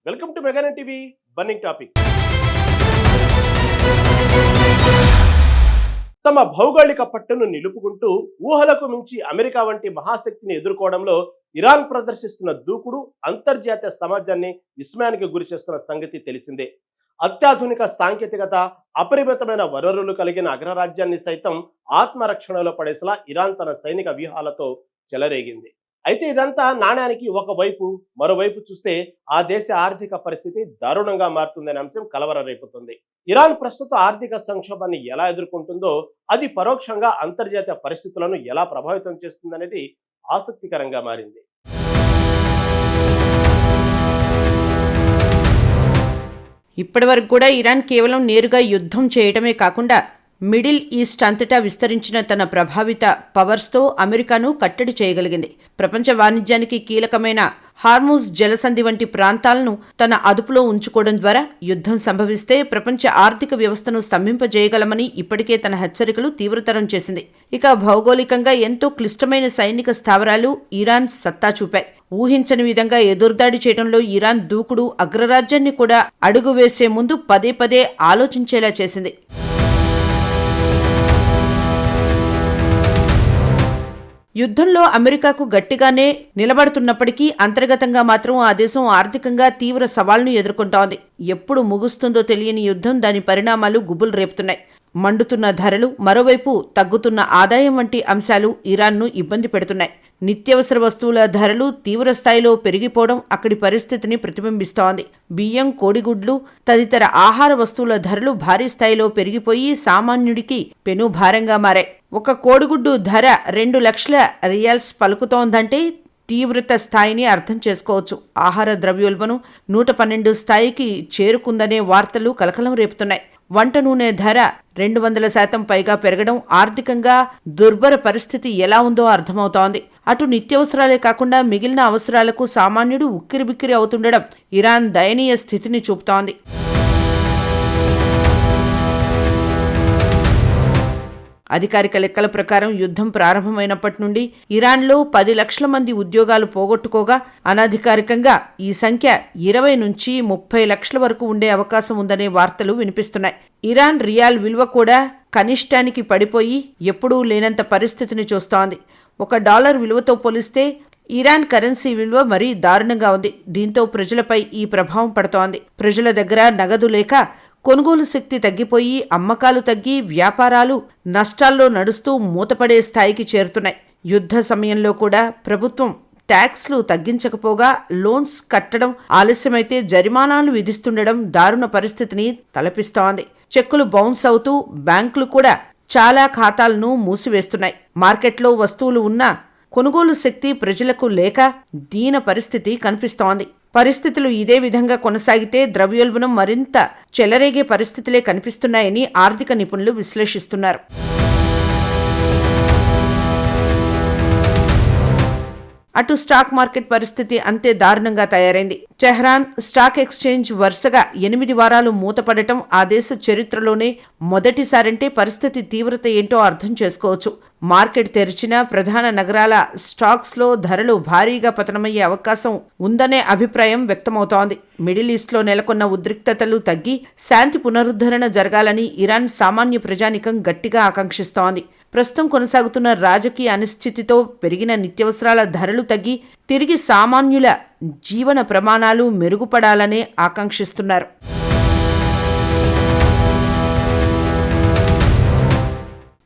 Welcome to మెగానే TV burning topic. తమ భౌగోళిక పట్టును నిలుపుకుంటూ ఊహలకు మించి అమెరికా వంటి మహాశక్తిని ఎదుర్కోవడంలో ఇరాన్ ప్రదర్శిస్తున్న దూకుడు అంతర్జాతీయ సమాజాన్ని విస్మయానికి గురి చేస్తున్న సంగతి తెలిసిందే. అత్యాధునిక సాంకేతికత, అపరిమితమైన వనరులు కలిగిన అగ్రరాజ్యాన్ని సైతం ఆత్మరక్షణలో పడేసలా ఇరాన్ తన సైనిక వ్యూహాలతో చెలరేగింది. అయితే ఇదంతా నాణ్యానికి ఒకవైపు, మరోవైపు చూస్తే ఆ దేశ ఆర్థిక పరిస్థితి దారుణంగా మారుతుందనే అంశం కలవర రేపుతుంది. ఇరాన్ ప్రస్తుత ఆర్థిక సంక్షోభాన్ని ఎలా ఎదుర్కొంటుందో అది పరోక్షంగా అంతర్జాతీయ పరిస్థితులను ఎలా ప్రభావితం చేస్తుందనేది ఆసక్తికరంగా మారింది. ఇప్పటివరకు కూడా ఇరాన్ కేవలం నేరుగా యుద్ధం చేయడమే కాకుండా మిడిల్ ఈస్ట్ అంతటా విస్తరించిన తన ప్రభావిత పవర్స్తో అమెరికాను కట్టడి చేయగలిగింది. ప్రపంచ వాణిజ్యానికి కీలకమైన హార్ముజ్ జలసంధి వంటి ప్రాంతాలను తన అదుపులో ఉంచుకోవడం ద్వారా యుద్ధం సంభవిస్తే ప్రపంచ ఆర్థిక వ్యవస్థను స్తంభింపజేయగలమని ఇప్పటికే తన హెచ్చరికలు తీవ్రతరం చేసింది. ఇక భౌగోళికంగా ఎంతో క్లిష్టమైన సైనిక స్థావరాలు ఇరాన్ సత్తా చూపాయి. ఊహించని విధంగా ఎదురుదాడి చేయడంలో ఇరాన్ దూకుడు అగ్రరాజ్యాన్ని కూడా అడుగు వేసే ముందు పదే పదే ఆలోచించేలా చేసింది. యుద్ధంలో అమెరికాకు గట్టిగానే నిలబడుతున్నప్పటికీ అంతర్గతంగా మాత్రం ఆ దేశం ఆర్థికంగా తీవ్ర సవాల్ను ఎదుర్కొంటోంది. ఎప్పుడు ముగుస్తుందో తెలియని యుద్ధం దాని పరిణామాలు గుబులు రేపుతున్నాయి. మండుతున్న ధరలు, మరోవైపు తగ్గుతున్న ఆదాయం వంటి అంశాలు ఇరాన్ను ఇబ్బంది పెడుతున్నాయి. నిత్యావసర వస్తువుల ధరలు తీవ్ర స్థాయిలో పెరిగిపోవడం అక్కడి పరిస్థితిని ప్రతిబింబిస్తోంది. బియ్యం, కోడిగుడ్లు తదితర ఆహార వస్తువుల ధరలు భారీ స్థాయిలో పెరిగిపోయి సామాన్యుడికి పెనుభారంగా మారాయి. ఒక కోడిగుడ్డు ధర 2 లక్షల రియాల్స్ పలుకుతోందంటే తీవ్రత స్థాయిని అర్థం చేసుకోవచ్చు. ఆహార ద్రవ్యోల్బణం 112 స్థాయికి చేరుకుందనే వార్తలు కలకలం రేపుతున్నాయి. వంట నూనె ధర 200% పైగా పెరగడం ఆర్థికంగా దుర్భర పరిస్థితి ఎలా ఉందో అర్థమవుతోంది. అటు నిత్యావసరాలే కాకుండా మిగిలిన అవసరాలకు సామాన్యుడు ఉక్కిరిబిక్కిరి అవుతుండడం ఇరాన్ దయనీయ స్థితిని చూపుతోంది. అధికారిక లెక్కల ప్రకారం యుద్ధం ప్రారంభమైనప్పటి నుండి ఇరాన్లో 10 లక్షల మంది ఉద్యోగాలు పోగొట్టుకోగా అనధికారికంగా ఈ సంఖ్య 20 నుంచి 30 లక్షల వరకు ఉండే అవకాశం ఉందనే వార్తలు వినిపిస్తున్నాయి. ఇరాన్ రియాల్ విలువ కూడా కనిష్టానికి పడిపోయి ఎప్పుడూ లేనంత పరిస్థితిని చూస్తోంది. $1 విలువతో పోలిస్తే ఇరాన్ కరెన్సీ విలువ మరీ దారుణంగా ఉంది. దీంతో ప్రజలపై ఈ ప్రభావం పడుతోంది. ప్రజల దగ్గర నగదు లేక కొనుగోలు శక్తి తగ్గిపోయి అమ్మకాలు తగ్గి వ్యాపారాలు నష్టాల్లో నడుస్తూ మూతపడే స్థాయికి చేరుతున్నాయి. యుద్ధ సమయంలో కూడా ప్రభుత్వం ట్యాక్స్లు తగ్గించకపోగా లోన్స్ కట్టడం ఆలస్యమైతే జరిమానాలు విధిస్తుండడం దారుణ పరిస్థితిని తలపిస్తోంది. చెక్కులు బౌన్స్ అవుతూ బ్యాంకులు కూడా చాలా ఖాతాలను మూసివేస్తున్నాయి. మార్కెట్లో వస్తువులు ఉన్నా కొనుగోలు శక్తి ప్రజలకు లేక దీన పరిస్థితి కనిపిస్తోంది. పరిస్థితులు ఇదే విధంగా కొనసాగితే ద్రవ్యోల్బణం మరింత చెలరేగే పరిస్థితులే కనిపిస్తున్నాయని ఆర్థిక నిపుణులు విశ్లేషిస్తున్నారు. అటు స్టాక్ మార్కెట్ పరిస్థితి అంతే దారుణంగా తయారైంది. టెహ్రాన్ స్టాక్ ఎక్స్చేంజ్ వరుసగా 8 వారాలు మూతపడటం ఆ దేశ చరిత్రలోనే మొదటిసారంటే పరిస్థితి తీవ్రత ఏంటో అర్థం చేసుకోవచ్చు. మార్కెట్ తెరిచిన ప్రధాన నగరాల స్టాక్స్లో ధరలు భారీగా పతనమయ్యే అవకాశం ఉందనే అభిప్రాయం వ్యక్తమవుతోంది. మిడిల్ ఈస్ట్లో నెలకొన్న ఉద్రిక్తతలు తగ్గి శాంతి పునరుద్ధరణ జరగాలని ఇరాన్ సామాన్య ప్రజానికం గట్టిగా ఆకాంక్షిస్తోంది. ప్రస్తుతం కొనసాగుతున్న రాజకీయ అనిశ్చితితో పెరిగిన నిత్యావసరాల ధరలు తగ్గి తిరిగి సామాన్యుల జీవన ప్రమాణాలు మెరుగుపడాలనే ఆకాంక్షిస్తున్నారు.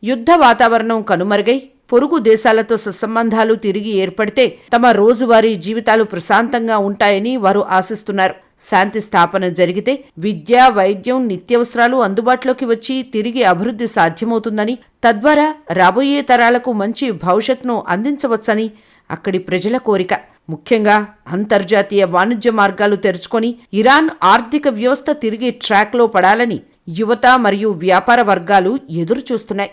యుద్ధ వాతావరణం కనుమరుగై పొరుగు దేశాలతో సత్సంబంధాలు తిరిగి ఏర్పడితే తమ రోజువారీ జీవితాలు ప్రశాంతంగా ఉంటాయని వారు ఆశిస్తున్నారు. శాంతి స్థాపన జరిగితే విద్య, వైద్యం, నిత్యావసరాలు అందుబాటులోకి వచ్చి తిరిగి అభివృద్ధి సాధ్యమవుతుందని, తద్వారా రాబోయే తరాలకు మంచి భవిష్యత్తును అందించవచ్చని అక్కడి ప్రజల కోరిక. ముఖ్యంగా అంతర్జాతీయ వాణిజ్య మార్గాలు తెరుచుకొని ఇరాన్ ఆర్థిక వ్యవస్థ తిరిగి ట్రాక్లో పడాలని యువత మరియు వ్యాపార వర్గాలు ఎదురు చూస్తున్నాయి.